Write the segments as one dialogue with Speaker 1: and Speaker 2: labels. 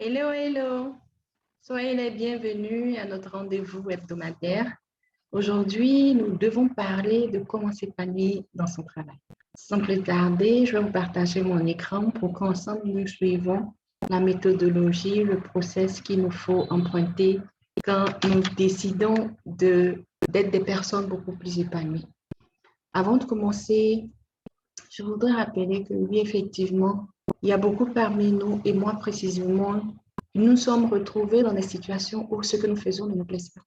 Speaker 1: Hello, hello. Soyez les bienvenus à notre rendez-vous hebdomadaire. Aujourd'hui, nous devons parler de comment s'épanouir dans son travail. Sans plus tarder, je vais vous partager mon écran pour qu'ensemble nous suivons la méthodologie, le process qu'il nous faut emprunter quand nous décidons d'être des personnes beaucoup plus épanouies. Avant de commencer, je voudrais rappeler que oui, effectivement, il y a beaucoup parmi nous, et moi précisément, nous sommes retrouvés dans des situations où ce que nous faisons ne nous plaise pas.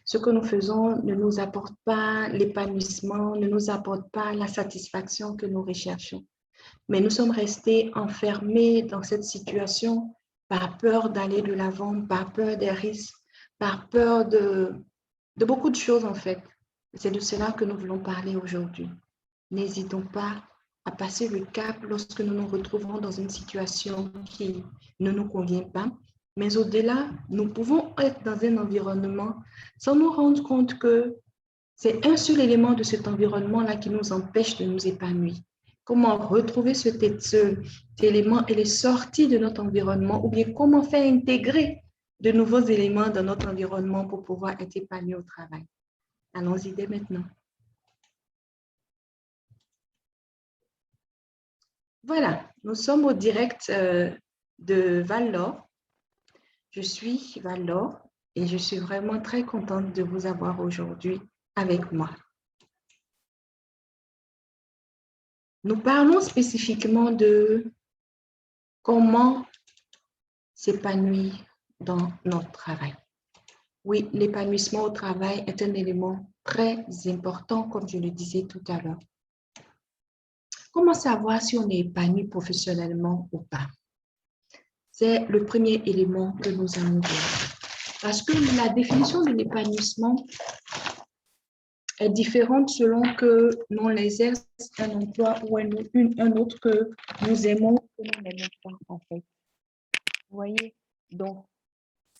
Speaker 1: Ce que nous faisons ne nous apporte pas l'épanouissement, ne nous apporte pas la satisfaction que nous recherchons. Mais nous sommes restés enfermés dans cette situation par peur d'aller de l'avant, par peur des risques, par peur de beaucoup de choses en fait. C'est de cela que nous voulons parler aujourd'hui. N'hésitons pas à passer le cap lorsque nous nous retrouvons dans une situation qui ne nous convient pas. Mais au-delà, nous pouvons être dans un environnement sans nous rendre compte que c'est un seul élément de cet environnement-là qui nous empêche de nous épanouir. Comment retrouver cet élément et les sorties de notre environnement ou bien comment faire intégrer de nouveaux éléments dans notre environnement pour pouvoir être épanoui au travail. Allons-y dès maintenant. Voilà, nous sommes au direct de Val-d'Or. Je suis Val-d'Or et je suis vraiment très contente de vous avoir aujourd'hui avec moi. Nous parlons spécifiquement de comment s'épanouir dans notre travail. Oui, l'épanouissement au travail est un élément très important, comme je le disais tout à l'heure. Comment savoir si on est épanoui professionnellement ou pas? C'est le premier élément que nous allons voir. Parce que la définition de l'épanouissement est différente selon que l'on exerce un emploi ou un autre que nous aimons ou nous n'aimons pas, en fait. Vous voyez? Donc,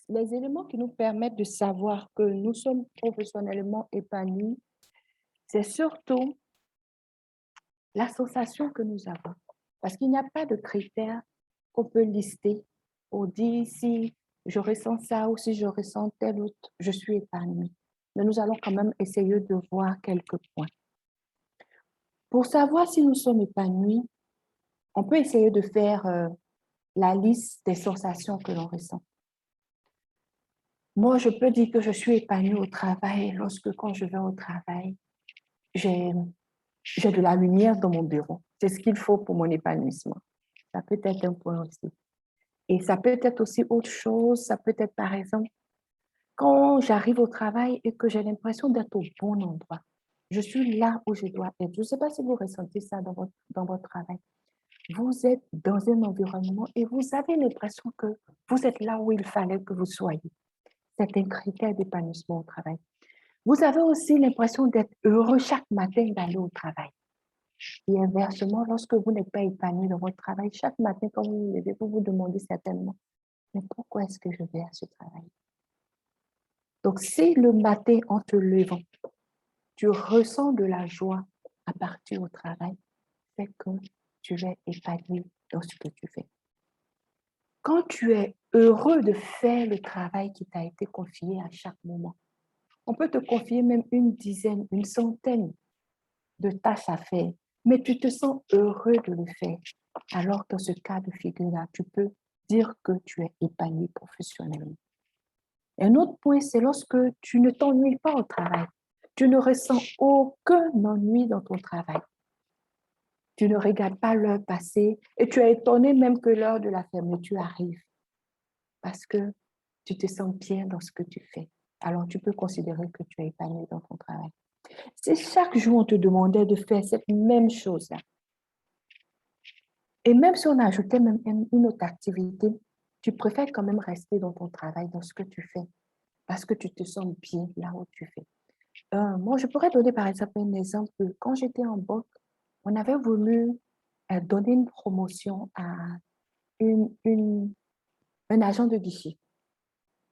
Speaker 1: les éléments qui nous permettent de savoir que nous sommes professionnellement épanouis, c'est surtout la sensation que nous avons. Parce qu'il n'y a pas de critères qu'on peut lister pour dire si je ressens ça ou si je ressens tel autre, je suis épanouie. Mais nous allons quand même essayer de voir quelques points. Pour savoir si nous sommes épanouis, on peut essayer de faire la liste des sensations que l'on ressent. Moi, je peux dire que je suis épanouie au travail lorsque, quand je vais au travail, j'ai de la lumière dans mon bureau. C'est ce qu'il faut pour mon épanouissement. Ça peut être un point aussi. Et ça peut être aussi autre chose. Ça peut être, par exemple, quand j'arrive au travail et que j'ai l'impression d'être au bon endroit. Je suis là où je dois être. Je ne sais pas si vous ressentez ça dans votre travail. Vous êtes dans un environnement et vous avez l'impression que vous êtes là où il fallait que vous soyez. C'est un critère d'épanouissement au travail. Vous avez aussi l'impression d'être heureux chaque matin d'aller au travail. Et inversement, lorsque vous n'êtes pas épanoui dans votre travail, chaque matin, quand vous vous levez, vous vous demandez certainement, mais pourquoi est-ce que je vais à ce travail? Donc, si le matin, en te levant, tu ressens de la joie à partir au travail, c'est que tu es épanoui dans ce que tu fais. Quand tu es heureux de faire le travail qui t'a été confié à chaque moment, on peut te confier même une dizaine, une centaine de tâches à faire, mais tu te sens heureux de le faire. Alors, dans ce cas de figure-là, tu peux dire que tu es épanoui professionnellement. Un autre point, c'est lorsque tu ne t'ennuies pas au travail. Tu ne ressens aucun ennui dans ton travail. Tu ne regardes pas l'heure passer et tu es étonné même que l'heure de la fermeture arrive parce que tu te sens bien dans ce que tu fais. Alors, tu peux considérer que tu es épanoui dans ton travail. Si chaque jour, on te demandait de faire cette même chose-là, et même si on ajoutait même une autre activité, tu préfères quand même rester dans ton travail, dans ce que tu fais, parce que tu te sens bien là où tu fais. Moi, je pourrais donner par exemple un exemple. Quand j'étais en banque, on avait voulu donner une promotion à un agent de guichet.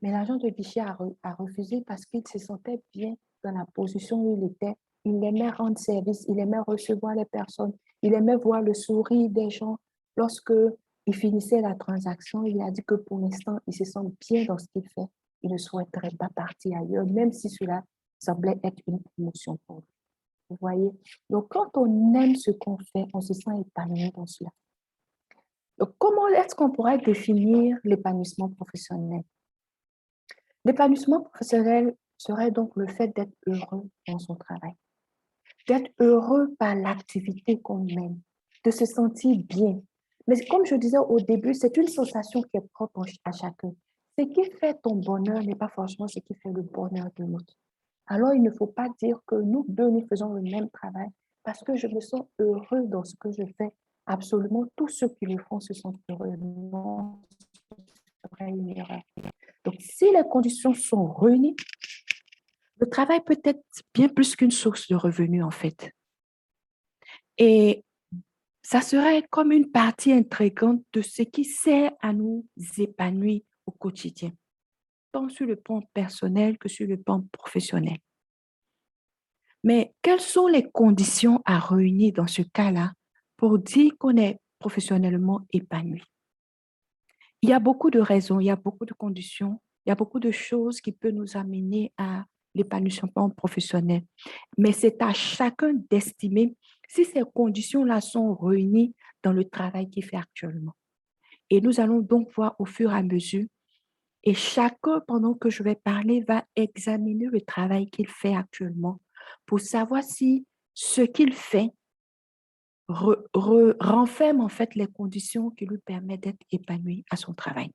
Speaker 1: Mais l'agent de guichet a refusé parce qu'il se sentait bien dans la position où il était. Il aimait rendre service, il aimait recevoir les personnes, il aimait voir le sourire des gens lorsque il finissait la transaction, il a dit que pour l'instant, il se sent bien dans ce qu'il fait. Il ne souhaiterait pas partir ailleurs, même si cela semblait être une promotion pour lui. Vous voyez? Donc, quand on aime ce qu'on fait, on se sent épanoui dans cela. Donc, comment est-ce qu'on pourrait définir l'épanouissement professionnel? L'épanouissement professionnel serait donc le fait d'être heureux dans son travail, d'être heureux par l'activité qu'on mène, de se sentir bien. Mais comme je disais au début, c'est une sensation qui est propre à chacun. Ce qui fait ton bonheur n'est pas forcément ce qui fait le bonheur de l'autre. Alors, il ne faut pas dire que nous deux, nous faisons le même travail parce que je me sens heureux dans ce que je fais. Absolument, tous ceux qui le font se sentent heureux. Non, ce serait une erreur. Donc, si les conditions sont réunies, le travail peut être bien plus qu'une source de revenus, en fait. Et ça serait comme une partie intégrante de ce qui sert à nous épanouir au quotidien, tant sur le plan personnel que sur le plan professionnel. Mais quelles sont les conditions à réunir dans ce cas-là pour dire qu'on est professionnellement épanoui? Il y a beaucoup de raisons, il y a beaucoup de conditions, il y a beaucoup de choses qui peuvent nous amener à l'épanouissement professionnel. Mais c'est à chacun d'estimer si ces conditions-là sont réunies dans le travail qu'il fait actuellement. Et nous allons donc voir au fur et à mesure, et chacun, pendant que je vais parler, va examiner le travail qu'il fait actuellement pour savoir si ce qu'il fait renferme en fait les conditions qui lui permettent d'être épanoui à son travail.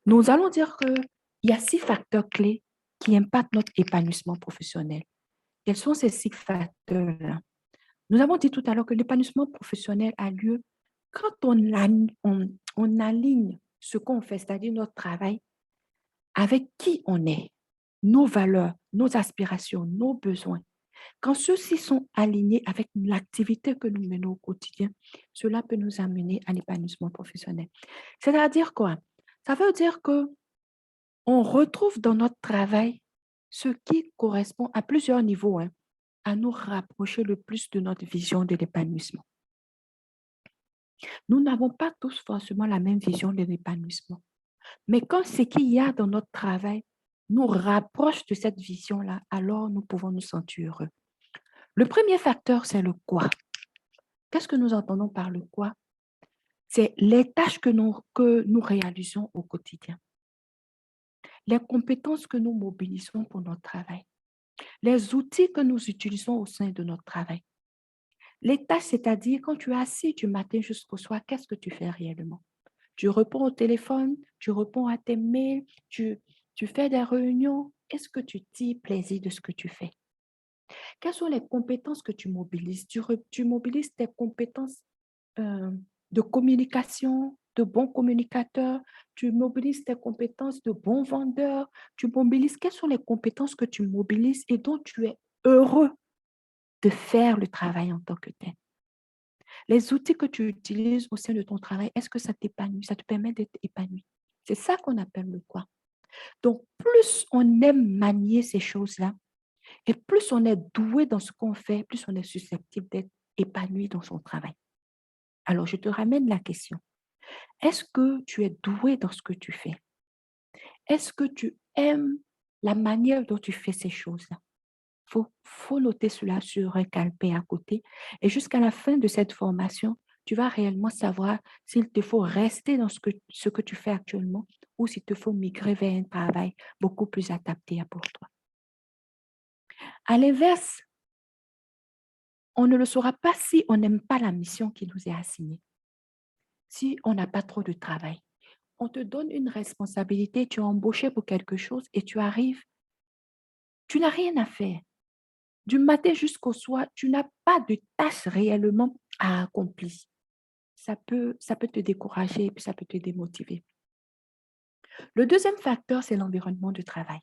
Speaker 1: Nous allons dire qu'il y a 6 facteurs clés qui impactent notre épanouissement professionnel. Quels sont ces 6 facteurs-là? Nous avons dit tout à l'heure que l'épanouissement professionnel a lieu quand on aligne ce qu'on fait, c'est-à-dire notre travail, avec qui on est, nos valeurs, nos aspirations, nos besoins. Quand ceux-ci sont alignés avec l'activité que nous menons au quotidien, cela peut nous amener à l'épanouissement professionnel. C'est-à-dire quoi? Ça veut dire que on retrouve dans notre travail ce qui correspond à plusieurs niveaux, hein, à nous rapprocher le plus de notre vision de l'épanouissement. Nous n'avons pas tous forcément la même vision de l'épanouissement. Mais quand ce qu'il y a dans notre travail nous rapproche de cette vision-là, alors nous pouvons nous sentir heureux. Le premier facteur, c'est le quoi. Qu'est-ce que nous entendons par le quoi? C'est les tâches que nous réalisons au quotidien, les compétences que nous mobilisons pour notre travail, les outils que nous utilisons au sein de notre travail. Les tâches, c'est-à-dire quand tu es assis du matin jusqu'au soir, qu'est-ce que tu fais réellement? Tu réponds au téléphone, tu réponds à tes mails, tu fais des réunions. Est-ce que tu tires plaisir de ce que tu fais? Quelles sont les compétences que tu mobilises? Tu mobilises tes compétences euh, de communication, de bons communicateurs, tu mobilises tes compétences de bons vendeurs, tu mobilises, quelles sont les compétences que tu mobilises et dont tu es heureux de faire le travail en tant que tel. Les outils que tu utilises au sein de ton travail, est-ce que ça t'épanouit, ça te permet d'être épanoui? C'est ça qu'on appelle le quoi. Donc, plus on aime manier ces choses-là, et plus on est doué dans ce qu'on fait, plus on est susceptible d'être épanoui dans son travail. Alors, je te ramène la question. Est-ce que tu es doué dans ce que tu fais? Est-ce que tu aimes la manière dont tu fais ces choses-là? Faut noter cela sur un calepin à côté. Et jusqu'à la fin de cette formation, tu vas réellement savoir s'il te faut rester dans ce que tu fais actuellement ou s'il te faut migrer vers un travail beaucoup plus adapté pour toi. À l'inverse, on ne le saura pas si on n'aime pas la mission qui nous est assignée, si on n'a pas trop de travail. On te donne une responsabilité, tu es embauché pour quelque chose et tu arrives, tu n'as rien à faire. Du matin jusqu'au soir, tu n'as pas de tâches réellement à accomplir. Ça peut te décourager et puis ça peut te démotiver. Le deuxième facteur, c'est l'environnement de travail.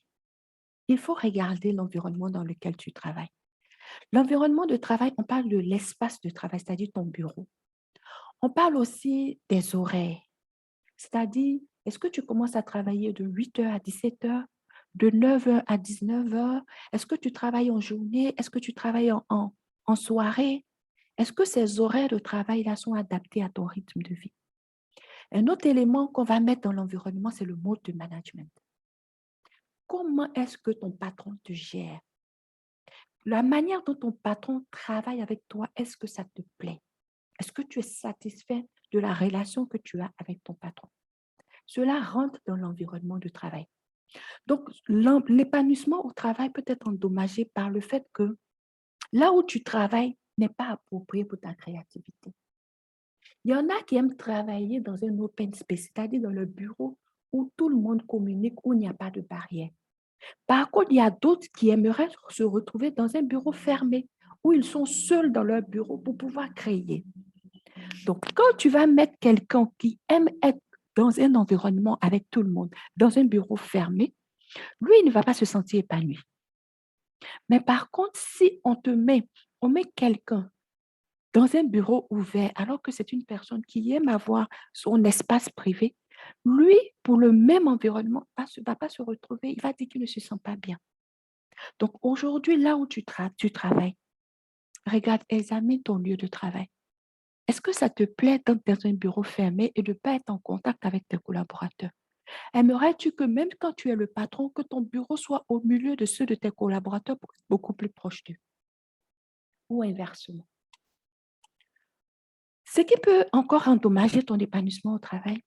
Speaker 1: Il faut regarder l'environnement dans lequel tu travailles. L'environnement de travail, on parle de l'espace de travail, c'est-à-dire ton bureau. On parle aussi des horaires, c'est-à-dire, est-ce que tu commences à travailler de 8 heures à 17 heures, de 9 heures à 19 heures? Est-ce que tu travailles en journée? Est-ce que tu travailles en soirée? Est-ce que ces horaires de travail-là sont adaptés à ton rythme de vie? Un autre élément qu'on va mettre dans l'environnement, c'est le mode de management. Comment est-ce que ton patron te gère? La manière dont ton patron travaille avec toi, est-ce que ça te plaît? Est-ce que tu es satisfait de la relation que tu as avec ton patron? Cela rentre dans l'environnement de travail. Donc, l'épanouissement au travail peut être endommagé par le fait que là où tu travailles n'est pas approprié pour ta créativité. Il y en a qui aiment travailler dans un open space, c'est-à-dire dans le bureau où tout le monde communique, où il n'y a pas de barrière. Par contre, il y a d'autres qui aimeraient se retrouver dans un bureau fermé, où ils sont seuls dans leur bureau pour pouvoir créer. Donc, quand tu vas mettre quelqu'un qui aime être dans un environnement avec tout le monde, dans un bureau fermé, lui, il ne va pas se sentir épanoui. Mais par contre, si on met quelqu'un dans un bureau ouvert, alors que c'est une personne qui aime avoir son espace privé, lui, pour le même environnement, ne va pas se retrouver, il va dire qu'il ne se sent pas bien. Donc aujourd'hui, là où tu travailles, regarde, examine ton lieu de travail. Est-ce que ça te plaît d'être dans un bureau fermé et de ne pas être en contact avec tes collaborateurs? Aimerais-tu que même quand tu es le patron, que ton bureau soit au milieu de ceux de tes collaborateurs pour être beaucoup plus proche d'eux? Ou inversement? Ce qui peut encore endommager ton épanouissement au travail,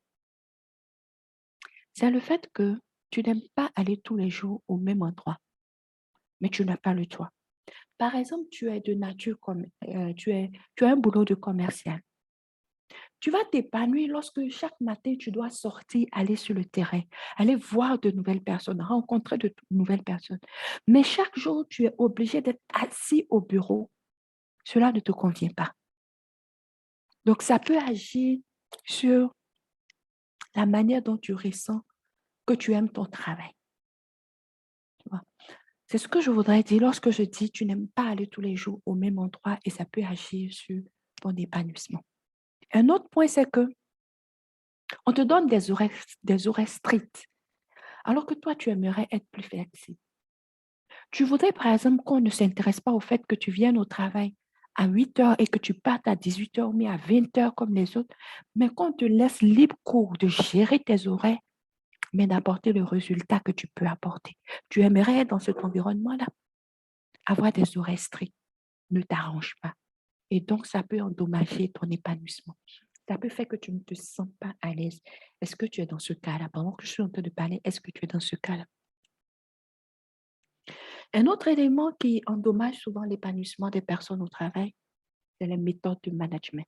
Speaker 1: c'est le fait que tu n'aimes pas aller tous les jours au même endroit, mais tu n'as pas le choix. Par exemple, tu es de nature comme tu as un boulot de commercial. Tu vas t'épanouir lorsque chaque matin, tu dois sortir, aller sur le terrain, aller voir de nouvelles personnes, rencontrer de nouvelles personnes. Mais chaque jour, tu es obligé d'être assis au bureau. Cela ne te convient pas. Donc, ça peut agir sur la manière dont tu ressens que tu aimes ton travail. Tu vois. C'est ce que je voudrais dire lorsque je dis tu n'aimes pas aller tous les jours au même endroit et ça peut agir sur ton épanouissement. Un autre point, c'est que on te donne des horaires stricts, alors que toi, tu aimerais être plus flexible. Tu voudrais, par exemple, qu'on ne s'intéresse pas au fait que tu viennes au travail à 8 heures et que tu partes à 18 heures, mais à 20 heures comme les autres, mais qu'on te laisse libre cours de gérer tes horaires, mais d'apporter le résultat que tu peux apporter. Tu aimerais être dans cet environnement-là. Avoir des horaires stricts ne t'arrange pas. Et donc, ça peut endommager ton épanouissement. Ça peut faire que tu ne te sens pas à l'aise. Est-ce que tu es dans ce cas-là? Pendant que je suis en train de parler, est-ce que tu es dans ce cas-là? Un autre élément qui endommage souvent l'épanouissement des personnes au travail, c'est les méthodes de management.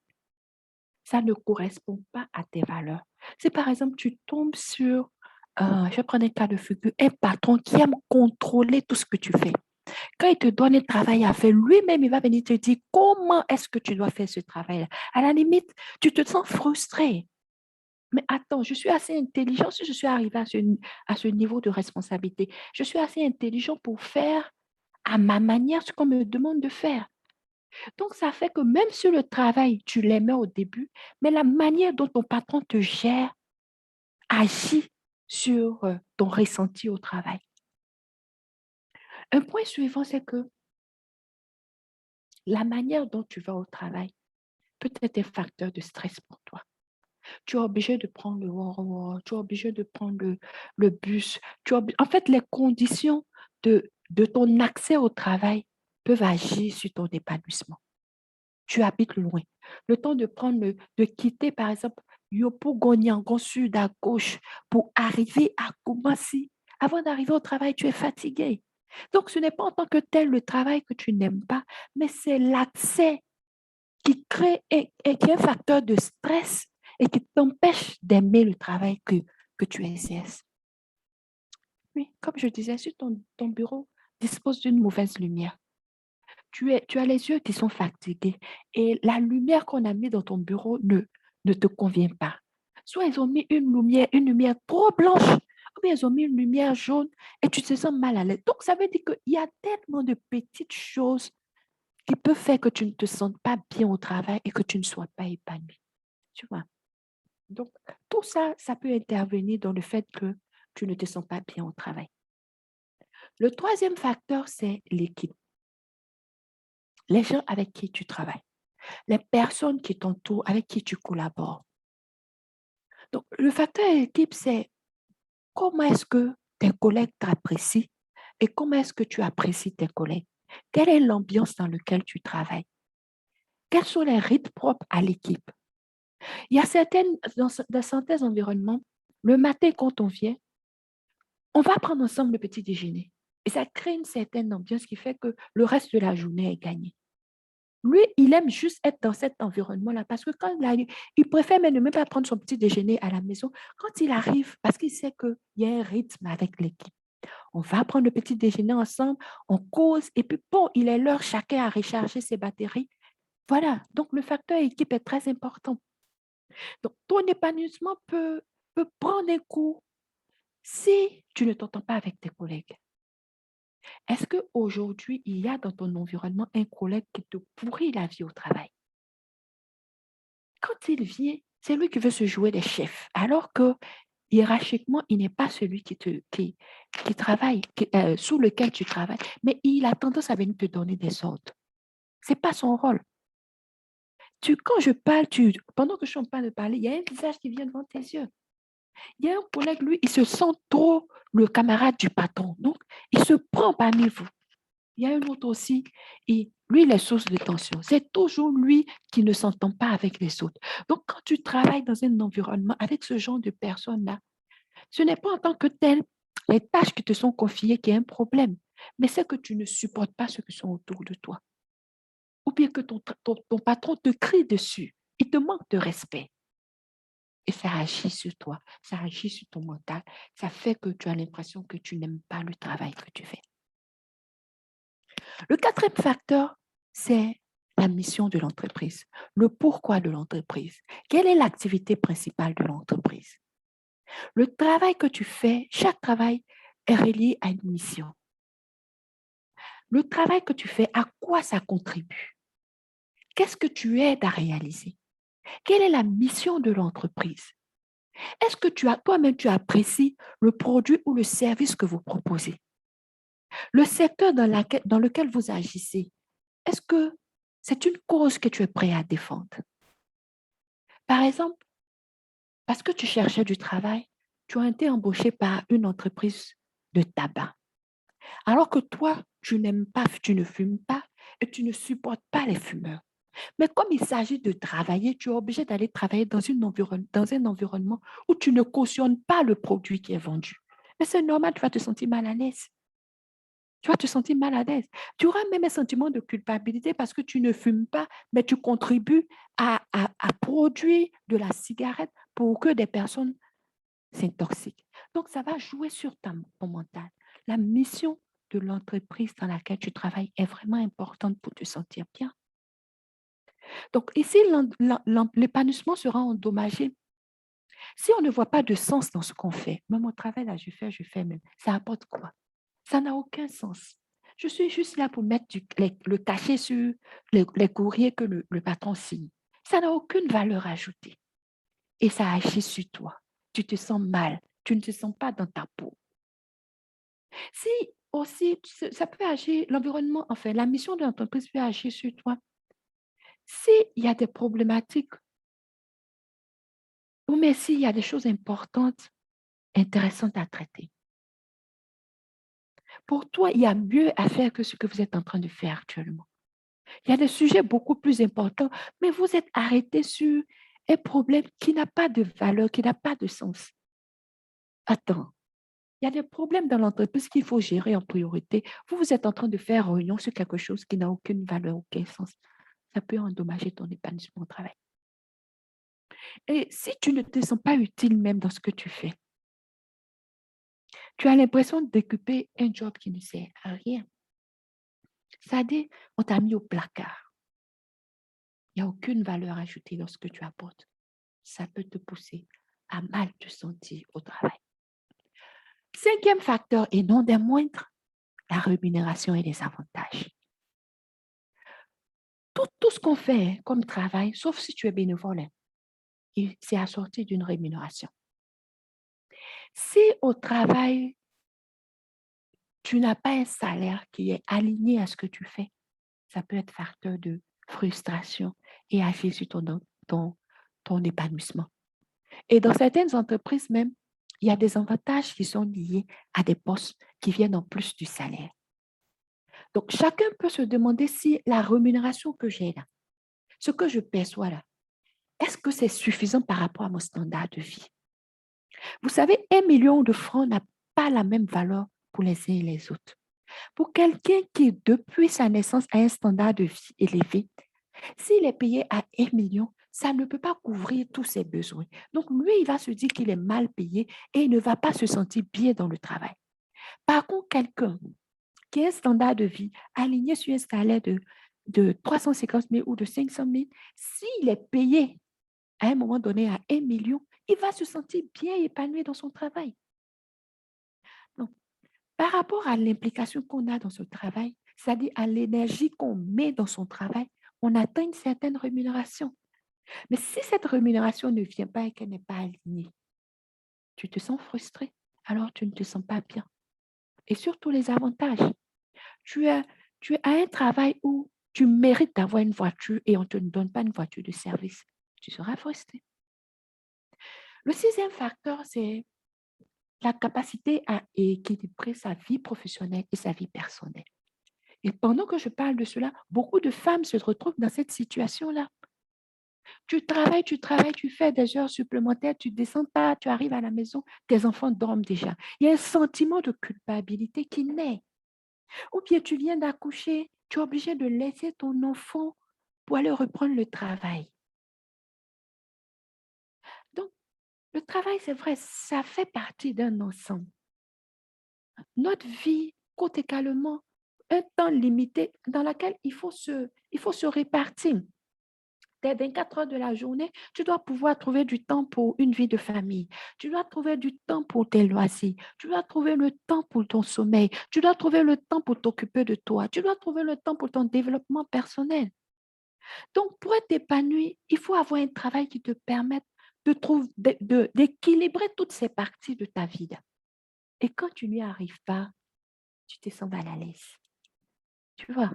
Speaker 1: Ça ne correspond pas à tes valeurs. Si par exemple, tu tombes sur, je vais prendre un cas de figure, un patron qui aime contrôler tout ce que tu fais. Quand il te donne un travail à faire, lui-même, il va venir te dire comment est-ce que tu dois faire ce travail-là. À la limite, tu te sens frustré. Mais attends, je suis assez intelligent si je suis arrivé à ce niveau de responsabilité. Je suis assez intelligent pour faire à ma manière ce qu'on me demande de faire. Donc, ça fait que même sur le travail, tu l'aimais au début, mais la manière dont ton patron te gère agit sur ton ressenti au travail. Un point suivant, c'est que la manière dont tu vas au travail peut être un facteur de stress pour toi. Tu es obligé de prendre le RER, tu es obligé de prendre le bus. En fait, les conditions de ton accès au travail peuvent agir sur ton épanouissement. Tu habites loin. Le temps de quitter, par exemple, Yopougon-Yangon Sud à gauche pour arriver à Koumassi. Avant d'arriver au travail, tu es fatigué. Donc, ce n'est pas en tant que tel le travail que tu n'aimes pas, mais c'est l'accès qui crée et qui est un facteur de stress et qui t'empêche d'aimer le travail que tu exerces. Oui, comme je disais, si ton bureau dispose d'une mauvaise lumière, tu as les yeux qui sont fatigués et la lumière qu'on a mis dans ton bureau ne te convient pas. Soit ils ont mis une lumière trop blanche, ou bien ils ont mis une lumière jaune et tu te sens mal à l'aise. Donc, ça veut dire qu'il y a tellement de petites choses qui peuvent faire que tu ne te sentes pas bien au travail et que tu ne sois pas épanoui. Tu vois? Donc, tout ça, ça peut intervenir dans le fait que tu ne te sens pas bien au travail. Le troisième facteur, c'est l'équipe. Les gens avec qui tu travailles, les personnes qui t'entourent, avec qui tu collabores. Donc, le facteur équipe, c'est comment est-ce que tes collègues t'apprécient et comment est-ce que tu apprécies tes collègues? Quelle est l'ambiance dans laquelle tu travailles? Quels sont les rythmes propres à l'équipe? Il y a dans certains environnements, le matin quand on vient, on va prendre ensemble le petit déjeuner. Et ça crée une certaine ambiance qui fait que le reste de la journée est gagné. Lui, il aime juste être dans cet environnement-là parce que quand il préfère même ne même pas prendre son petit déjeuner à la maison. Quand il arrive, parce qu'il sait qu'il y a un rythme avec l'équipe. On va prendre le petit déjeuner ensemble, on cause, et puis bon, il est l'heure chacun à recharger ses batteries. Voilà, donc le facteur équipe est très important. Donc, ton épanouissement peut prendre un coup si tu ne t'entends pas avec tes collègues. Est-ce qu'aujourd'hui, il y a dans ton environnement un collègue qui te pourrit la vie au travail? Quand il vient, c'est lui qui veut se jouer des chefs, alors que hiérarchiquement, il n'est pas celui qui travaille, sous lequel tu travailles, mais il a tendance à venir te donner des ordres. Ce n'est pas son rôle. Quand je parle, pendant que je suis en train de parler, il y a un visage qui vient devant tes yeux. Il y a un collègue, lui, il se sent trop le camarade du patron. Donc, il se prend parmi vous. Il y a un autre aussi, et lui, il est source de tension. C'est toujours lui qui ne s'entend pas avec les autres. Donc, quand tu travailles dans un environnement avec ce genre de personnes-là, ce n'est pas en tant que tel les tâches qui te sont confiées qui est un problème, mais c'est que tu ne supportes pas ceux qui sont autour de toi. Ou bien que ton patron te crie dessus. Il te manque de respect. Et ça agit sur toi, ça agit sur ton mental. Ça fait que tu as l'impression que tu n'aimes pas le travail que tu fais. Le quatrième facteur, c'est la mission de l'entreprise, le pourquoi de l'entreprise. Quelle est l'activité principale de l'entreprise? Le travail que tu fais, chaque travail est relié à une mission. Le travail que tu fais, à quoi ça contribue? Qu'est-ce que tu aides à réaliser? Quelle est la mission de l'entreprise? Est-ce que toi-même, tu apprécies le produit ou le service que vous proposez? Le secteur dans lequel vous agissez, est-ce que c'est une cause que tu es prêt à défendre? Par exemple, parce que tu cherchais du travail, tu as été embauché par une entreprise de tabac. Alors que toi, tu n'aimes pas, tu ne fumes pas et tu ne supportes pas les fumeurs. Mais comme il s'agit de travailler, tu es obligé d'aller travailler dans un environnement où tu ne cautionnes pas le produit qui est vendu. Mais c'est normal, tu vas te sentir mal à l'aise. Tu vas te sentir mal à l'aise. Tu auras même un sentiment de culpabilité parce que tu ne fumes pas, mais tu contribues à produire de la cigarette pour que des personnes s'intoxiquent. Donc, ça va jouer sur ton mental. La mission de l'entreprise dans laquelle tu travailles est vraiment importante pour te sentir bien. Donc, ici, l'épanouissement sera endommagé. Si on ne voit pas de sens dans ce qu'on fait, même au travail, là, je fais même, ça apporte quoi? Ça n'a aucun sens. Je suis juste là pour mettre le cachet sur les courriers que le patron signe. Ça n'a aucune valeur ajoutée. Et ça agit sur toi. Tu te sens mal. Tu ne te sens pas dans ta peau. Si aussi, ça peut agir, l'environnement, enfin, la mission de l'entreprise peut agir sur toi. S'il y a des problématiques, ou mais s'il y a des choses importantes, intéressantes à traiter, pour toi, il y a mieux à faire que ce que vous êtes en train de faire actuellement. Il y a des sujets beaucoup plus importants, mais vous êtes arrêté sur un problème qui n'a pas de valeur, qui n'a pas de sens. Attends, il y a des problèmes dans l'entreprise qu'il faut gérer en priorité. Vous êtes en train de faire réunion sur quelque chose qui n'a aucune valeur, aucun sens. Ça peut endommager ton épanouissement au travail. Et si tu ne te sens pas utile même dans ce que tu fais, tu as l'impression d'occuper un job qui ne sert à rien. C'est-à-dire, on t'a mis au placard. Il n'y a aucune valeur ajoutée dans ce que tu apportes. Ça peut te pousser à mal te sentir au travail. Cinquième facteur, et non des moindres, la rémunération et les avantages. Tout ce qu'on fait comme travail, sauf si tu es bénévole, c'est assorti d'une rémunération. Si au travail, tu n'as pas un salaire qui est aligné à ce que tu fais, ça peut être facteur de frustration et agir sur ton épanouissement. Et dans certaines entreprises même, il y a des avantages qui sont liés à des postes qui viennent en plus du salaire. Donc, chacun peut se demander si la rémunération que j'ai là, ce que je perçois là, est-ce que c'est suffisant par rapport à mon standard de vie? Vous savez, 1 million de francs n'a pas la même valeur pour les uns et les autres. Pour quelqu'un qui, depuis sa naissance, a un standard de vie élevé, s'il est payé à 1 million, ça ne peut pas couvrir tous ses besoins. Donc, lui, il va se dire qu'il est mal payé et il ne va pas se sentir bien dans le travail. Par contre, quelqu'un qui a un standard de vie aligné sur un salaire de 350 000 ou de 500 000, s'il est payé à un moment donné à 1 million, il va se sentir bien épanoui dans son travail. Donc, par rapport à l'implication qu'on a dans ce travail, c'est-à-dire à l'énergie qu'on met dans son travail, on atteint une certaine rémunération. Mais si cette rémunération ne vient pas et qu'elle n'est pas alignée, tu te sens frustré, alors tu ne te sens pas bien. Et surtout les avantages. Tu as, tu as un travail où tu mérites d'avoir une voiture et on ne te donne pas une voiture de service. Tu seras frustré. Le sixième facteur, c'est la capacité à équilibrer sa vie professionnelle et sa vie personnelle. Et pendant que je parle de cela, beaucoup de femmes se retrouvent dans cette situation-là. Tu travailles, tu fais des heures supplémentaires, tu descends pas, tu arrives à la maison, tes enfants dorment déjà. Il y a un sentiment de culpabilité qui naît. Ou bien tu viens d'accoucher, tu es obligé de laisser ton enfant pour aller reprendre le travail. Donc, le travail, c'est vrai, ça fait partie d'un ensemble. Notre vie compte également un temps limité dans lequel il faut se répartir. Tes 24 heures de la journée, tu dois pouvoir trouver du temps pour une vie de famille. Tu dois trouver du temps pour tes loisirs. Tu dois trouver le temps pour ton sommeil. Tu dois trouver le temps pour t'occuper de toi. Tu dois trouver le temps pour ton développement personnel. Donc, pour être épanoui, il faut avoir un travail qui te permette d'équilibrer toutes ces parties de ta vie. Et quand tu n'y arrives pas, tu te sens mal à l'aise. Tu vois?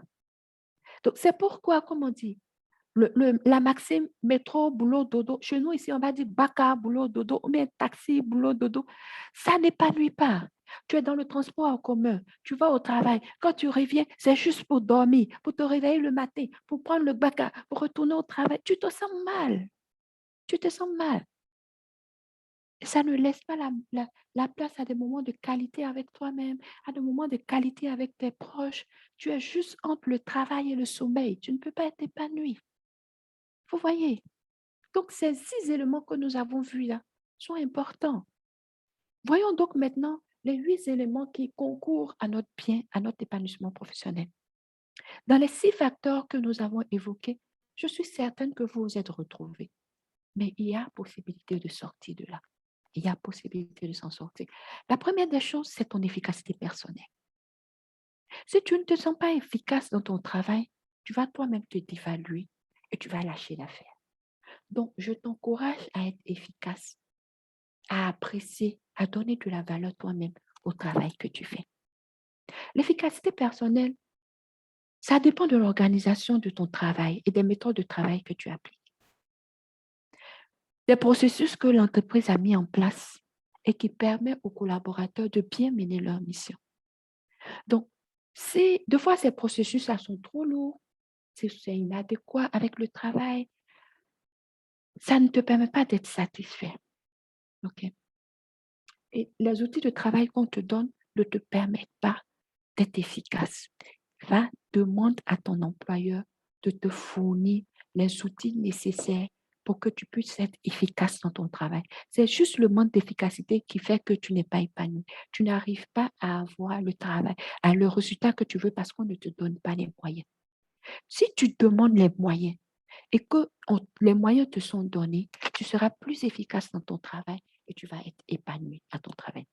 Speaker 1: Donc, c'est pourquoi, comme on dit, la maxime métro, boulot, dodo. Chez nous, ici, on va dire baka, boulot, dodo, ou bien taxi, boulot, dodo. Ça n'épanouit pas. Tu es dans le transport en commun, tu vas au travail. Quand tu reviens, c'est juste pour dormir, pour te réveiller le matin, pour prendre le baka, pour retourner au travail. Tu te sens mal. Tu te sens mal. Et ça ne laisse pas la place à des moments de qualité avec toi-même, à des moments de qualité avec tes proches. Tu es juste entre le travail et le sommeil. Tu ne peux pas être épanoui. Vous voyez? Donc, ces 6 éléments que nous avons vus là sont importants. Voyons donc maintenant les 8 éléments qui concourent à notre bien, à notre épanouissement professionnel. Dans les 6 facteurs que nous avons évoqués, je suis certaine que vous vous êtes retrouvés. Mais il y a possibilité de sortir de là. Il y a possibilité de s'en sortir. La première des choses, c'est ton efficacité personnelle. Si tu ne te sens pas efficace dans ton travail, tu vas toi-même te dévaluer et tu vas lâcher l'affaire. Donc, je t'encourage à être efficace, à apprécier, à donner de la valeur toi-même au travail que tu fais. L'efficacité personnelle, ça dépend de l'organisation de ton travail et des méthodes de travail que tu appliques. Des processus que l'entreprise a mis en place et qui permettent aux collaborateurs de bien mener leur mission. Donc, si deux fois ces processus-là sont trop lourds, si c'est inadéquat avec le travail, ça ne te permet pas d'être satisfait. OK? Et les outils de travail qu'on te donne ne te permettent pas d'être efficace. Va, demande à ton employeur de te fournir les outils nécessaires pour que tu puisses être efficace dans ton travail. C'est juste le manque d'efficacité qui fait que tu n'es pas épanoui. Tu n'arrives pas à avoir le travail, à le résultat que tu veux parce qu'on ne te donne pas les moyens. Si tu demandes les moyens et que les moyens te sont donnés, tu seras plus efficace dans ton travail et tu vas être épanoui à ton travail.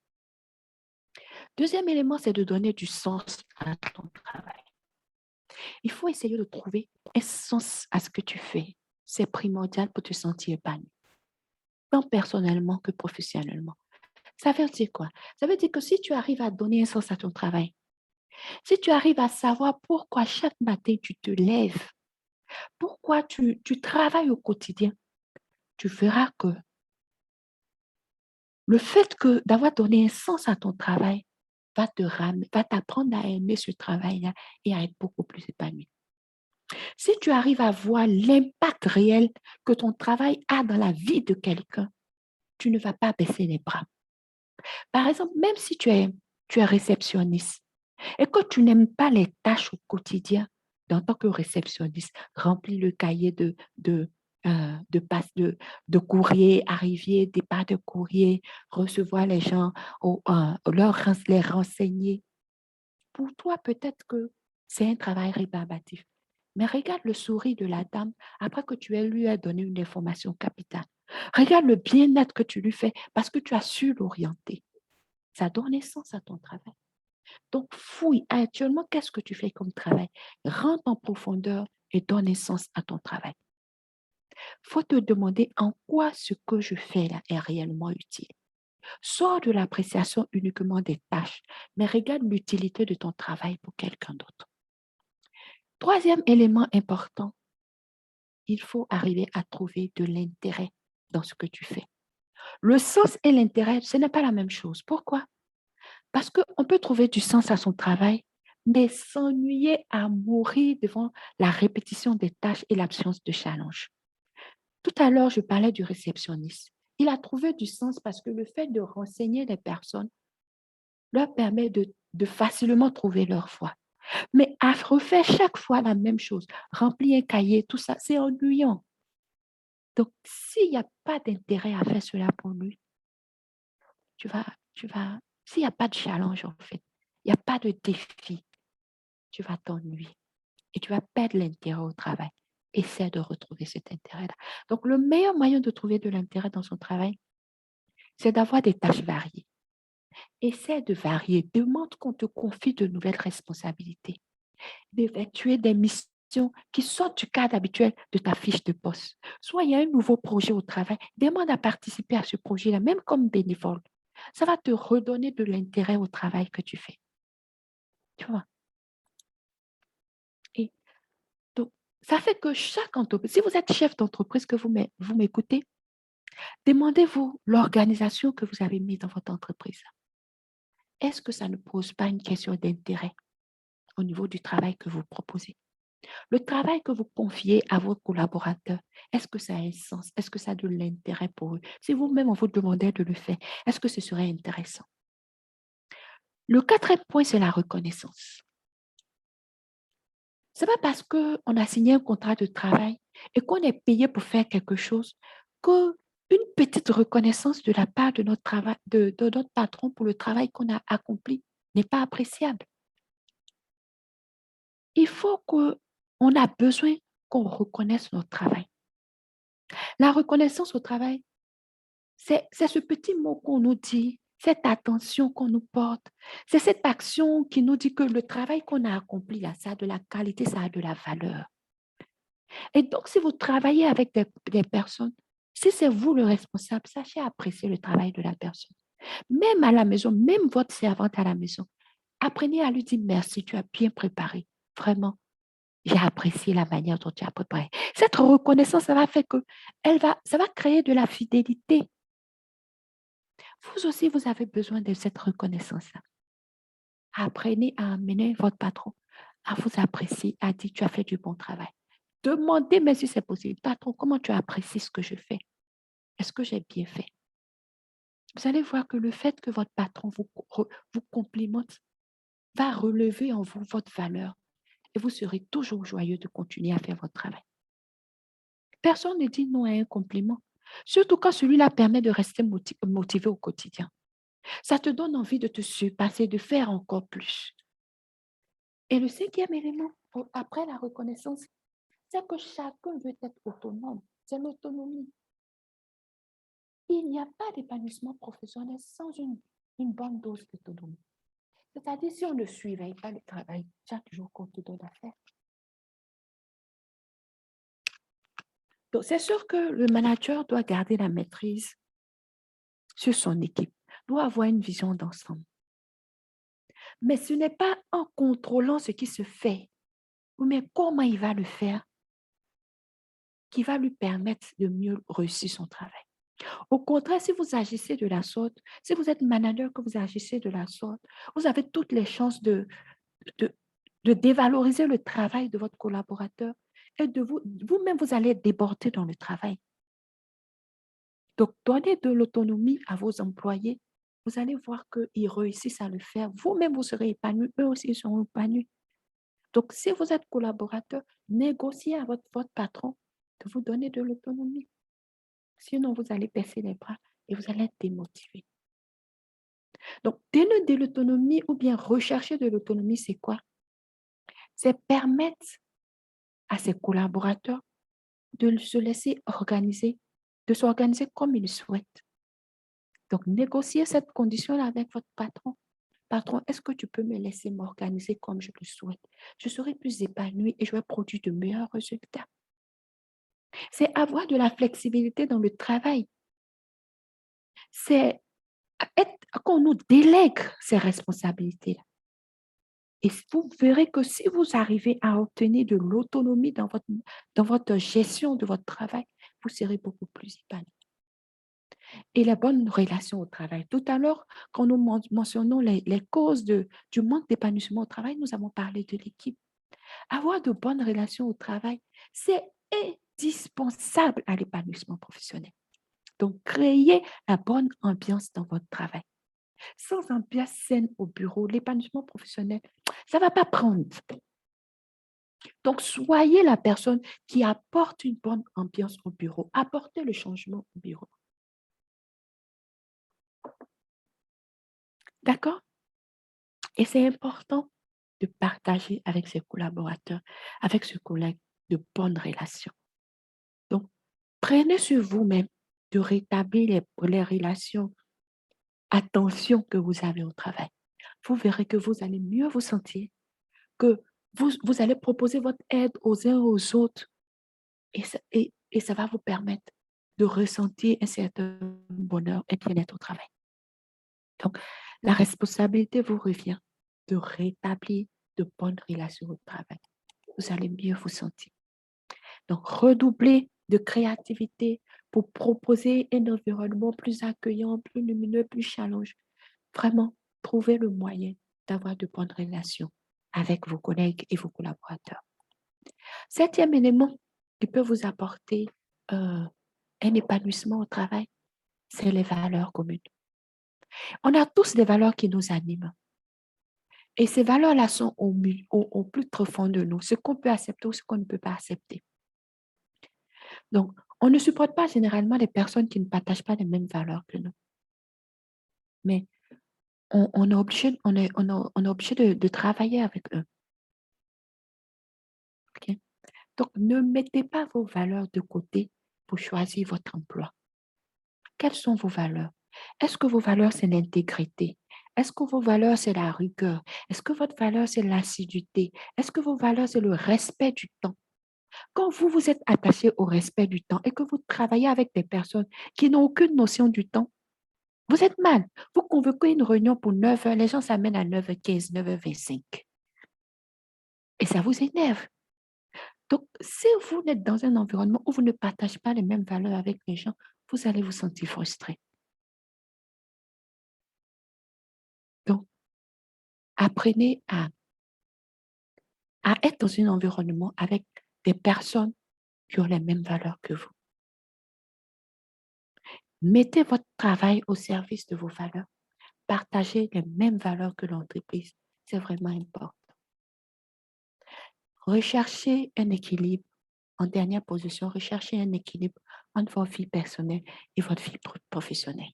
Speaker 1: Deuxième élément, c'est de donner du sens à ton travail. Il faut essayer de trouver un sens à ce que tu fais. C'est primordial pour te sentir épanoui, tant personnellement que professionnellement. Ça veut dire quoi? Ça veut dire que si tu arrives à donner un sens à ton travail, si tu arrives à savoir pourquoi chaque matin tu te lèves, pourquoi tu travailles au quotidien, tu verras que Le fait d'avoir donné un sens à ton travail va t'apprendre à aimer ce travail-là et à être beaucoup plus épanoui. Si tu arrives à voir l'impact réel que ton travail a dans la vie de quelqu'un, tu ne vas pas baisser les bras. Par exemple, même si tu es réceptionniste et que tu n'aimes pas les tâches au quotidien, en tant que réceptionniste, remplir le cahier de courrier, arriver, départ de courrier, recevoir les gens, les renseigner. Pour toi, peut-être que c'est un travail rébarbatif. Mais regarde le sourire de la dame après que lui aies donné une information capitale. Regarde le bien-être que tu lui fais parce que tu as su l'orienter. Ça donne sens à ton travail. Donc, fouille actuellement, qu'est-ce que tu fais comme travail? Rentre en profondeur et donne sens à ton travail. Il faut te demander en quoi ce que je fais là est réellement utile. Sors de l'appréciation uniquement des tâches, mais regarde l'utilité de ton travail pour quelqu'un d'autre. Troisième élément important, il faut arriver à trouver de l'intérêt dans ce que tu fais. Le sens et l'intérêt, ce n'est pas la même chose. Pourquoi? Parce qu'on peut trouver du sens à son travail, mais s'ennuyer à mourir devant la répétition des tâches et l'absence de challenge. Tout à l'heure, je parlais du réceptionniste. Il a trouvé du sens parce que le fait de renseigner les personnes leur permet de facilement trouver leur voie. Mais à refaire chaque fois la même chose, remplir un cahier, tout ça, c'est ennuyant. Donc, s'il n'y a pas d'intérêt à faire cela pour lui, s'il n'y a pas de challenge en fait, il n'y a pas de défi, tu vas t'ennuyer et tu vas perdre l'intérêt au travail. Essaie de retrouver cet intérêt-là. Donc, le meilleur moyen de trouver de l'intérêt dans son travail, c'est d'avoir des tâches variées. Essaie de varier. Demande qu'on te confie de nouvelles responsabilités. D'effectuer des missions qui sortent du cadre habituel de ta fiche de poste. Soit il y a un nouveau projet au travail, demande à participer à ce projet-là, même comme bénévole. Ça va te redonner de l'intérêt au travail que tu fais. Tu vois? Et donc, ça fait que chaque entreprise, si vous êtes chef d'entreprise, que vous m'écoutez, demandez-vous l'organisation que vous avez mise dans votre entreprise. Est-ce que ça ne pose pas une question d'intérêt au niveau du travail que vous proposez? Le travail que vous confiez à vos collaborateurs, est-ce que ça a un sens? Est-ce que ça a de l'intérêt pour eux? Si vous-même, on vous demandait de le faire, est-ce que ce serait intéressant? Le quatrième point, c'est la reconnaissance. Ce n'est pas parce qu'on a signé un contrat de travail et qu'on est payé pour faire quelque chose qu'une petite reconnaissance de la part de notre travail, de notre patron pour le travail qu'on a accompli n'est pas appréciable. Il faut qu'on a besoin qu'on reconnaisse notre travail. La reconnaissance au travail, c'est ce petit mot qu'on nous dit, cette attention qu'on nous porte, c'est cette action qui nous dit que le travail qu'on a accompli, là, ça a de la qualité, ça a de la valeur. Et donc, si vous travaillez avec des personnes, si c'est vous le responsable, sachez apprécier le travail de la personne. Même à la maison, même votre servante à la maison, apprenez à lui dire merci, tu as bien préparé. Vraiment, j'ai apprécié la manière dont tu as préparé. Cette reconnaissance, ça va faire que ça va créer de la fidélité. Vous aussi, vous avez besoin de cette reconnaissance-là. Apprenez à amener votre patron à vous apprécier, à dire tu as fait du bon travail. Demandez, mais si c'est possible, patron, comment tu as apprécié ce que je fais? Est-ce que j'ai bien fait? Vous allez voir que le fait que votre patron vous complimente va relever en vous votre valeur et vous serez toujours joyeux de continuer à faire votre travail. Personne ne dit non à un compliment, surtout quand celui-là permet de rester motivé au quotidien. Ça te donne envie de te surpasser, de faire encore plus. Et le cinquième élément, après la reconnaissance, c'est que chacun veut être autonome. C'est l'autonomie. Il n'y a pas d'épanouissement professionnel sans une bonne dose d'autonomie. C'est-à-dire, si on ne surveille pas le travail chaque jour qu'on te donne à faire. Donc, c'est sûr que le manager doit garder la maîtrise sur son équipe, doit avoir une vision d'ensemble. Mais ce n'est pas en contrôlant ce qui se fait, mais comment il va le faire qui va lui permettre de mieux réussir son travail.
Speaker 2: Au contraire, si vous agissez de la sorte, si vous êtes manager, que vous agissez de la sorte, vous avez toutes les chances de, de dévaloriser le travail de votre collaborateur et de vous-même, vous allez être débordé dans le travail. Donc, donnez de l'autonomie à vos employés. Vous allez voir qu'ils réussissent à le faire. Vous-même, vous serez épanoui. Eux aussi ils seront épanouis. Donc, si vous êtes collaborateur, négociez avec votre patron de vous donner de l'autonomie. Sinon, vous allez baisser les bras et vous allez être démotivé. Donc, donner de l'autonomie ou bien rechercher de l'autonomie, c'est quoi? C'est permettre à ses collaborateurs de se laisser organiser, de s'organiser comme ils souhaitent. Donc, négociez cette condition-là avec votre patron. Patron, est-ce que tu peux me laisser m'organiser comme je le souhaite? Je serai plus épanouie et je vais produire de meilleurs résultats. C'est avoir de la flexibilité dans le travail. C'est qu'on nous délègue ces responsabilités-là. Et vous verrez que si vous arrivez à obtenir de l'autonomie dans votre gestion de votre travail, vous serez beaucoup plus épanoui. Et la bonne relation au travail. Tout à l'heure, quand nous mentionnons les causes du manque d'épanouissement au travail, nous avons parlé de l'équipe. Avoir de bonnes relations au travail, c'est indispensable à l'épanouissement professionnel. Donc, créez la bonne ambiance dans votre travail. Sans ambiance saine au bureau, l'épanouissement professionnel, ça ne va pas prendre. Donc, soyez la personne qui apporte une bonne ambiance au bureau. Apportez le changement au bureau. D'accord? Et c'est important de partager avec ses collaborateurs, avec ses collègues, de bonnes relations. Donc, prenez sur vous-même de rétablir les relations, attention que vous avez au travail. Vous verrez que vous allez mieux vous sentir, que vous allez proposer votre aide aux uns aux autres et ça va vous permettre de ressentir un certain bonheur et bien-être au travail. Donc, la responsabilité vous revient de rétablir de bonnes relations au travail. Vous allez mieux vous sentir. Donc, redoublez de créativité pour proposer un environnement plus accueillant, plus lumineux, plus challengeant. Vraiment, trouvez le moyen d'avoir de bonnes relations avec vos collègues et vos collaborateurs. Septième élément qui peut vous apporter un épanouissement au travail, c'est les valeurs communes. On a tous des valeurs qui nous animent. Et ces valeurs-là sont au plus profond de nous, ce qu'on peut accepter ou ce qu'on ne peut pas accepter. Donc, on ne supporte pas généralement les personnes qui ne partagent pas les mêmes valeurs que nous. Mais on est obligé, on est obligé de travailler avec eux. Ok? Donc, ne mettez pas vos valeurs de côté pour choisir votre emploi. Quelles sont vos valeurs? Est-ce que vos valeurs, c'est l'intégrité? Est-ce que vos valeurs, c'est la rigueur? Est-ce que votre valeur, c'est l'assiduité? Est-ce que vos valeurs, c'est le respect du temps? Quand vous vous êtes attaché au respect du temps et que vous travaillez avec des personnes qui n'ont aucune notion du temps, vous êtes mal. Vous convoquez une réunion pour 9 heures, les gens s'amènent à 9h15, 9h25. Et ça vous énerve. Donc, si vous êtes dans un environnement où vous ne partagez pas les mêmes valeurs avec les gens, vous allez vous sentir frustré. Donc, apprenez à être dans un environnement avec des personnes qui ont les mêmes valeurs que vous. Mettez votre travail au service de vos valeurs. Partagez les mêmes valeurs que l'entreprise. C'est vraiment important. Recherchez un équilibre. En dernière position, recherchez un équilibre entre votre vie personnelle et votre vie professionnelle.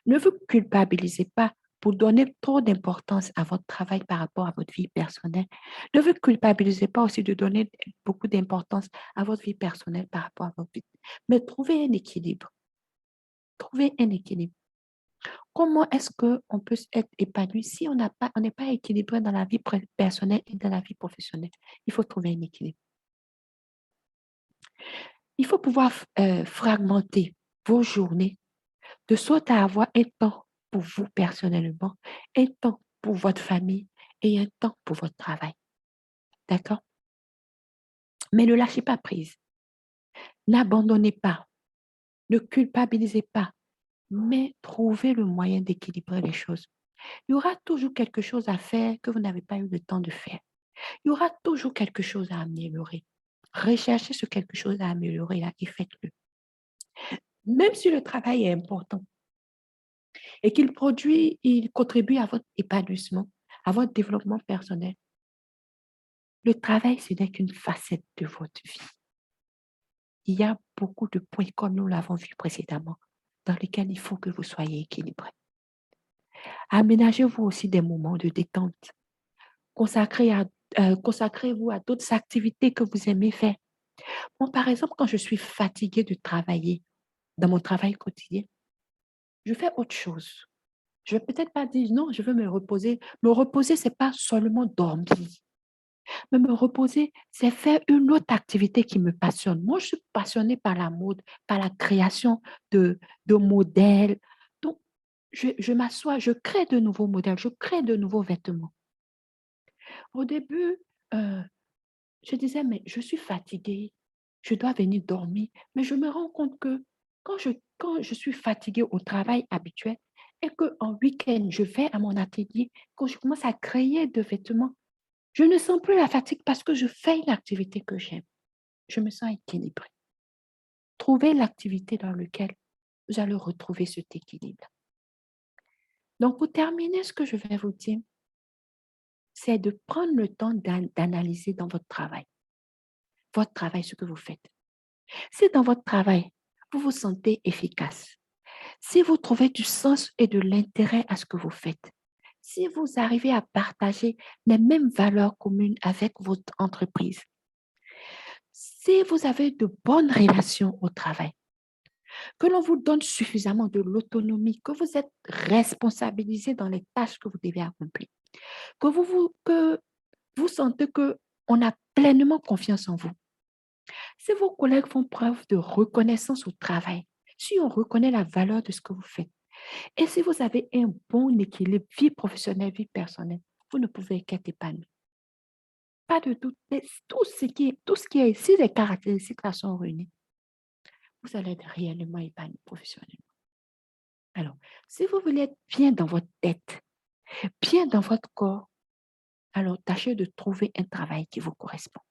Speaker 2: Ne vous culpabilisez pas pour donner trop d'importance à votre travail par rapport à votre vie personnelle. Ne vous culpabilisez pas aussi de donner beaucoup d'importance à votre vie personnelle par rapport à votre vie. Mais trouvez un équilibre. Trouvez un équilibre. Comment est-ce qu'on peut être épanoui si on n'est pas équilibré dans la vie personnelle et dans la vie professionnelle? Il faut trouver un équilibre. Il faut pouvoir fragmenter vos journées de sorte à avoir un temps pour vous personnellement, un temps pour votre famille et un temps pour votre travail. D'accord? Mais ne lâchez pas prise. N'abandonnez pas. Ne culpabilisez pas, mais trouvez le moyen d'équilibrer les choses. Il y aura toujours quelque chose à faire que vous n'avez pas eu le temps de faire. Il y aura toujours quelque chose à améliorer. Recherchez ce quelque chose à améliorer là et faites-le. Même si le travail est important et il contribue à votre épanouissement, à votre développement personnel, le travail, ce n'est qu'une facette de votre vie. Il y a beaucoup de points, comme nous l'avons vu précédemment, dans lesquels il faut que vous soyez équilibré. Aménagez-vous aussi des moments de détente. Consacrez-vous à d'autres activités que vous aimez faire. Moi, par exemple, quand je suis fatiguée de travailler dans mon travail quotidien, je fais autre chose. Je ne vais peut-être pas dire non, je veux me reposer. Me reposer, ce n'est pas seulement dormir. Mais me reposer, c'est faire une autre activité qui me passionne. Moi, je suis passionnée par la mode, par la création de modèles. Donc, je m'assois, je crée de nouveaux modèles, je crée de nouveaux vêtements. Au début, euh, je disais, mais je suis fatiguée, je dois venir dormir. Mais je me rends compte que quand je suis fatiguée au travail habituel et qu'en week-end, je vais à mon atelier, quand je commence à créer de vêtements, je ne sens plus la fatigue parce que je fais une activité que j'aime. Je me sens équilibrée. Trouvez l'activité dans laquelle vous allez retrouver cet équilibre. Donc, pour terminer, ce que je vais vous dire, c'est de prendre le temps d'analyser dans votre travail, ce que vous faites. Si dans votre travail, vous vous sentez efficace, si vous trouvez du sens et de l'intérêt à ce que vous faites, si vous arrivez à partager les mêmes valeurs communes avec votre entreprise, si vous avez de bonnes relations au travail, que l'on vous donne suffisamment de l'autonomie, que vous êtes responsabilisé dans les tâches que vous devez accomplir, que vous sentez que on a pleinement confiance en vous. Si vos collègues font preuve de reconnaissance au travail, si on reconnaît la valeur de ce que vous faites, et si vous avez un bon équilibre vie professionnelle, vie personnelle, vous ne pouvez qu'être épanoui. Pas de doute, mais tout ce qui est ici, les caractéristiques là sont réunies, vous allez être réellement épanoui professionnellement. Alors, si vous voulez être bien dans votre tête, bien dans votre corps, alors tâchez de trouver un travail qui vous correspond.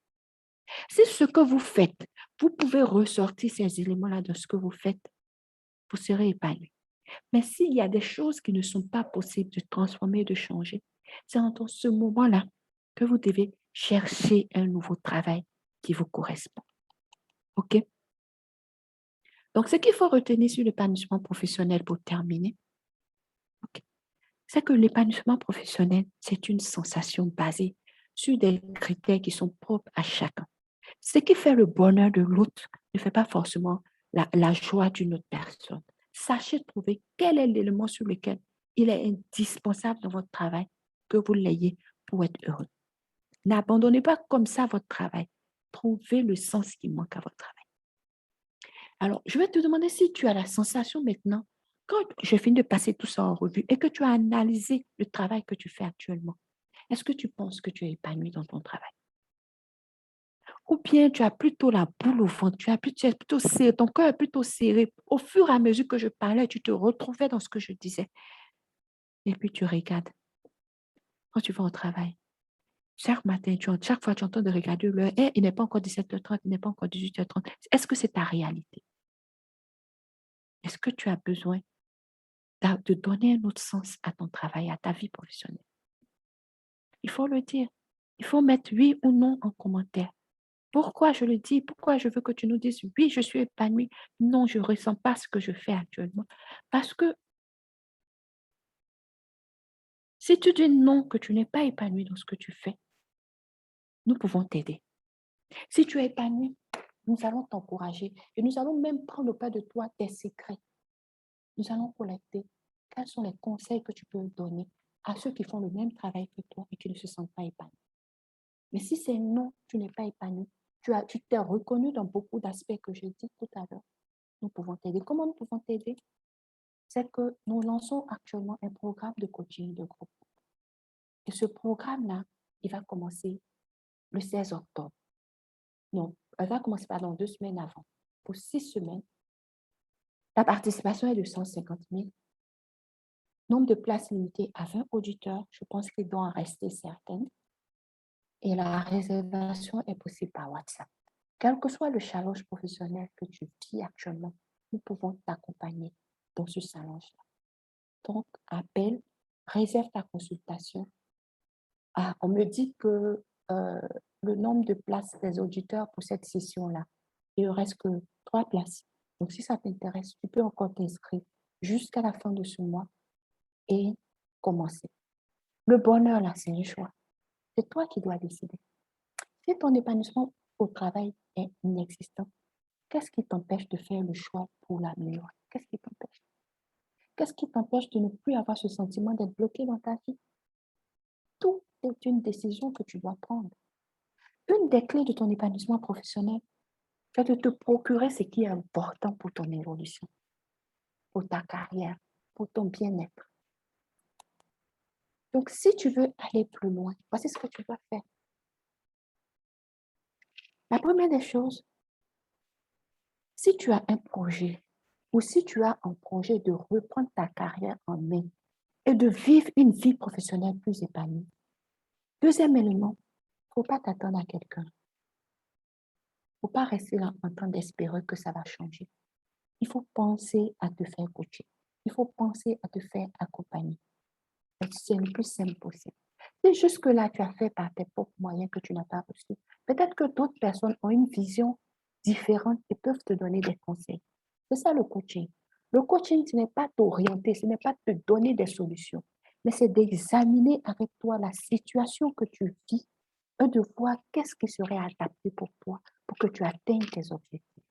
Speaker 2: Si ce que vous faites, vous pouvez ressortir ces éléments-là de ce que vous faites, vous serez épanoui. Mais s'il y a des choses qui ne sont pas possibles de transformer, de changer, c'est dans ce moment-là que vous devez chercher un nouveau travail qui vous correspond. OK? Donc, ce qu'il faut retenir sur l'épanouissement professionnel pour terminer, OK, c'est que l'épanouissement professionnel, c'est une sensation basée sur des critères qui sont propres à chacun. Ce qui fait le bonheur de l'autre ne fait pas forcément la joie d'une autre personne. Sachez trouver quel est l'élément sur lequel il est indispensable dans votre travail que vous l'ayez pour être heureux. N'abandonnez pas comme ça votre travail. Trouvez le sens qui manque à votre travail. Alors, je vais te demander si tu as la sensation maintenant, quand je finis de passer tout ça en revue et que tu as analysé le travail que tu fais actuellement, est-ce que tu penses que tu es épanoui dans ton travail? Ou bien tu as plutôt la boule au ventre, tu es plutôt serré, ton cœur est plutôt serré. Au fur et à mesure que je parlais, tu te retrouvais dans ce que je disais. Et puis tu regardes. Quand tu vas au travail, chaque matin, chaque fois, tu entends de regarder l'heure. Eh, il n'est pas encore 17h30, il n'est pas encore 18h30. Est-ce que c'est ta réalité? Est-ce que tu as besoin de donner un autre sens à ton travail, à ta vie professionnelle? Il faut le dire. Il faut mettre oui ou non en commentaire. Pourquoi je le dis? Pourquoi je veux que tu nous dises oui, je suis épanouie? Non, je ne ressens pas ce que je fais actuellement. Parce que si tu dis non, que tu n'es pas épanoui dans ce que tu fais, nous pouvons t'aider. Si tu es épanoui, nous allons t'encourager et nous allons même prendre auprès de toi tes secrets. Nous allons collecter quels sont les conseils que tu peux donner à ceux qui font le même travail que toi et qui ne se sentent pas épanouis. Mais si c'est non, tu n'es pas épanoui, tu t'es reconnu dans beaucoup d'aspects que j'ai dit tout à l'heure, nous pouvons t'aider. Comment nous pouvons t'aider? C'est que nous lançons actuellement un programme de coaching de groupe. Et ce programme-là, il va commencer le 16 octobre. Non, elle va commencer pardon, 2 semaines avant. Pour 6 semaines,
Speaker 1: La participation est de 150 000. Nombre de places limitées à 20 auditeurs. Je pense qu'il doit en rester certaines. Et la réservation est possible par WhatsApp. Quel que soit le challenge professionnel que tu vis actuellement, nous pouvons t'accompagner dans ce challenge-là. Donc, appelle, réserve ta consultation. Ah, on me dit que le nombre de places des auditeurs pour cette session-là, il ne reste que 3 places. Donc, si ça t'intéresse, tu peux encore t'inscrire jusqu'à la fin de ce mois et commencer. Le bonheur, là, c'est un choix. C'est toi qui dois décider. Si ton épanouissement au travail est inexistant, qu'est-ce qui t'empêche de faire le choix pour l'améliorer? Qu'est-ce qui t'empêche? Qu'est-ce qui t'empêche de ne plus avoir ce sentiment d'être bloqué dans ta vie? Tout est une décision que tu dois prendre. Une des clés de ton épanouissement professionnel, c'est de te procurer ce qui est important pour ton évolution, pour ta carrière, pour ton bien-être. Donc, si tu veux aller plus loin, voici ce que tu dois faire. La première des choses, si tu as un projet ou si tu as un projet de reprendre ta carrière en main et de vivre une vie professionnelle plus épanouie, deuxième élément, il ne faut pas t'attendre à quelqu'un. Il ne faut pas rester là en train d'espérer que ça va changer. Il faut penser à te faire coacher. Il faut penser à te faire accompagner. C'est le plus simple possible. C'est jusque-là, tu as fait par tes propres moyens que tu n'as pas reçu. Peut-être que d'autres personnes ont une vision différente et peuvent te donner des conseils. C'est ça le coaching. Le coaching, ce n'est pas t'orienter, ce n'est pas te donner des solutions, mais c'est d'examiner avec toi la situation que tu vis et de voir qu'est-ce qui serait adapté pour toi pour que tu atteignes tes objectifs.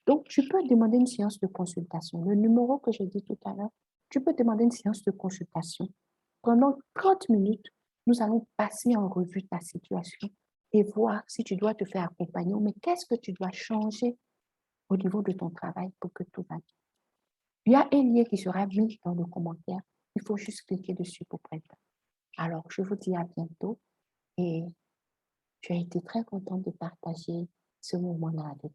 Speaker 1: Donc, tu peux demander une séance de consultation. Le numéro que j'ai dit tout à l'heure, tu peux demander une séance de consultation. Pendant 30 minutes, nous allons passer en revue ta situation et voir si tu dois te faire accompagner, mais qu'est-ce que tu dois changer au niveau de ton travail pour que tout va bien. Il y a un lien qui sera mis dans le commentaire. Il faut juste cliquer dessus pour prendre. Alors, je vous dis à bientôt et j'ai été très contente de partager ce moment-là avec vous.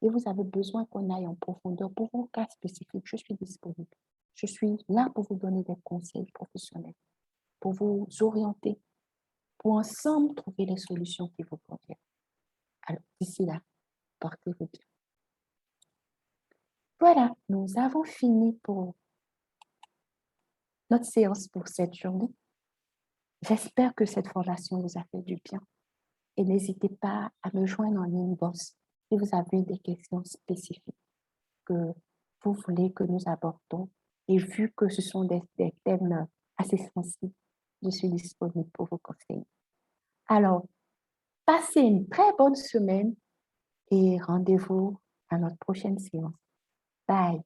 Speaker 1: Et vous avez besoin qu'on aille en profondeur pour vos cas spécifiques, je suis disponible. Je suis là pour vous donner des conseils professionnels, pour vous orienter, pour ensemble trouver les solutions qui vous conviennent. Alors, d'ici là, portez-vous bien. Voilà, nous avons fini pour notre séance pour cette journée. J'espère que cette formation vous a fait du bien. Et n'hésitez pas à me joindre en inbox si vous avez des questions spécifiques que vous voulez que nous abordons. Et vu que ce sont des thèmes assez sensibles, je suis disponible pour vous conseiller. Alors, passez une très bonne semaine et rendez-vous à notre prochaine séance. Bye.